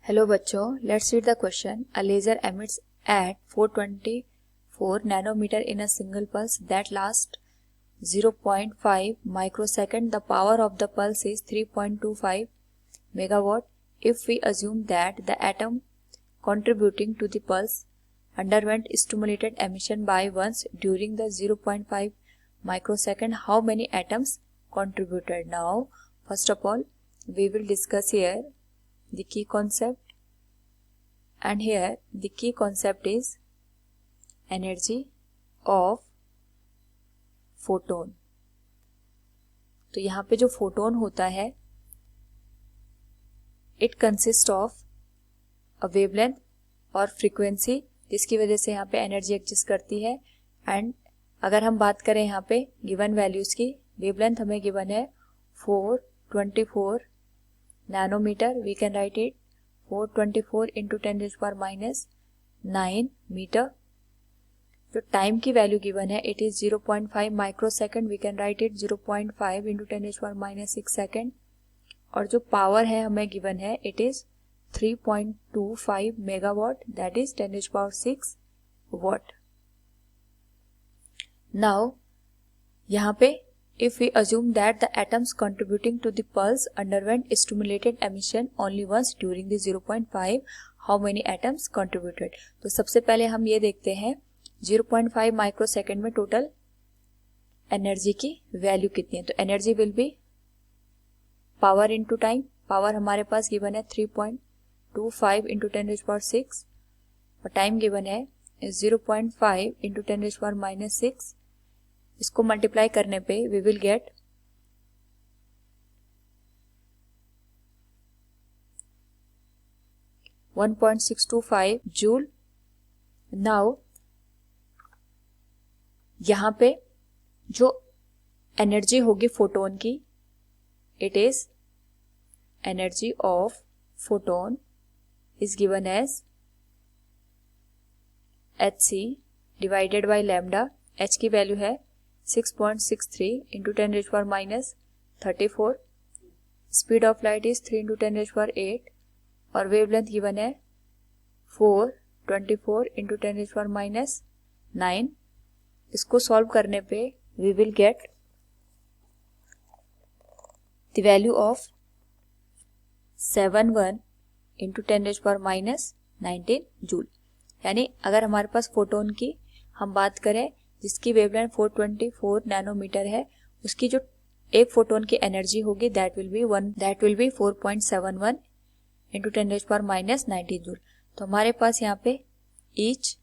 Hello बच्चों, let's read the question. A laser emits at 424 nanometer in a single pulse that lasts 0.5 microsecond. The power of the pulse is 3.25 megawatt. If we assume that the atom contributing to the pulse underwent stimulated emission by once during the 0.5 microsecond, how many atoms contributed? Now, first of all, we will discuss here the key concept, and here the key concept is energy of photon. तो यहाँ पे जो photon होता है it consist of a wavelength और frequency, जिसकी वजह से यहाँ पे एनर्जी एग्जिस्ट करती है. एंड अगर हम बात करें यहाँ पे गिवन वैल्यूज की, वेवलेंथ हमें गिवन है 424 nanometer. We can write it 424 into 10 raised power minus 9 meter. जो टाइम की वैल्यू गिवन है it is 0.5 microsecond. We can write it 0.5 into 10 raised power minus 6 second. और जो पावर है हमें गिवन है it is 3.25 megawatt, that is 10 raised power 6 watt. Now यहाँ पे if we assume that the atoms contributing to the pulse underwent stimulated emission only once during the 0.5, how many atoms contributed? तो सबसे पहले हम ये देखते हैं 0.5 माइक्रोसेकंड में टोटल एनर्जी की वैल्यू कितनी है. तो energy will be power into time. Power हमारे पास गिवन है 3.25 इंटू 10 raised power 6 और टाइम गिवन है 0.5 इंटू 10 raised power minus 6. इसको मल्टीप्लाई करने पे we will get 1.625 joule. Now यहाँ पे जो एनर्जी होगी फोटोन की, it is energy of photon is given as hc divided by lambda. h की वैल्यू है 6.63 into 10 raised power minus 34. Speed of light is 3 into 10 raised power 8 और wavelength given है 424 into 10 raised power minus 9. इसको solve करने पे we will get the value of 71 into 10 raised power minus 19 joule. यानी अगर हमारे पास फोटोन की हम बात करें जिसकी वेवलेंथ 424 नैनोमीटर है, उसकी जो एक फोटोन की एनर्जी होगी that will be 4.71 into 10 raised power minus 19 joule. तो हमारे पास यहाँ पे ईच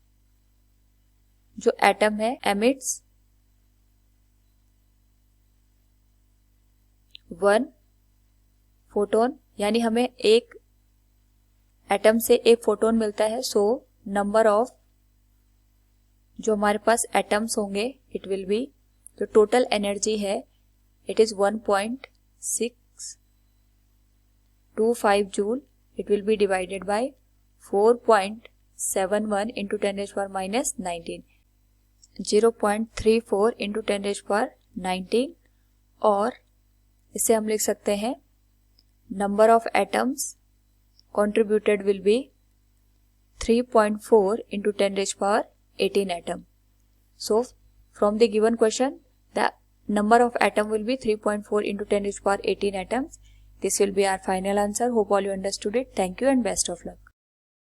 जो एटम है एमिट्स 1 फोटोन, यानी हमें एक एटम से एक फोटोन मिलता है. सो नंबर ऑफ जो हमारे पास एटम्स होंगे इट विल बी, जो टोटल एनर्जी है it is 1.625 joule. It will be divided by 4.71 into 10 raised power minus 19, 0.34 into 10 raised power 19. और इसे हम लिख सकते हैं number of atoms contributed will be 3.4 into 10 raised power 18 atom. So from the given question the number of atom will be 3.4 into 10 raised power 18 atoms. This will be our final answer. Hope all you understood it. Thank you and best of luck.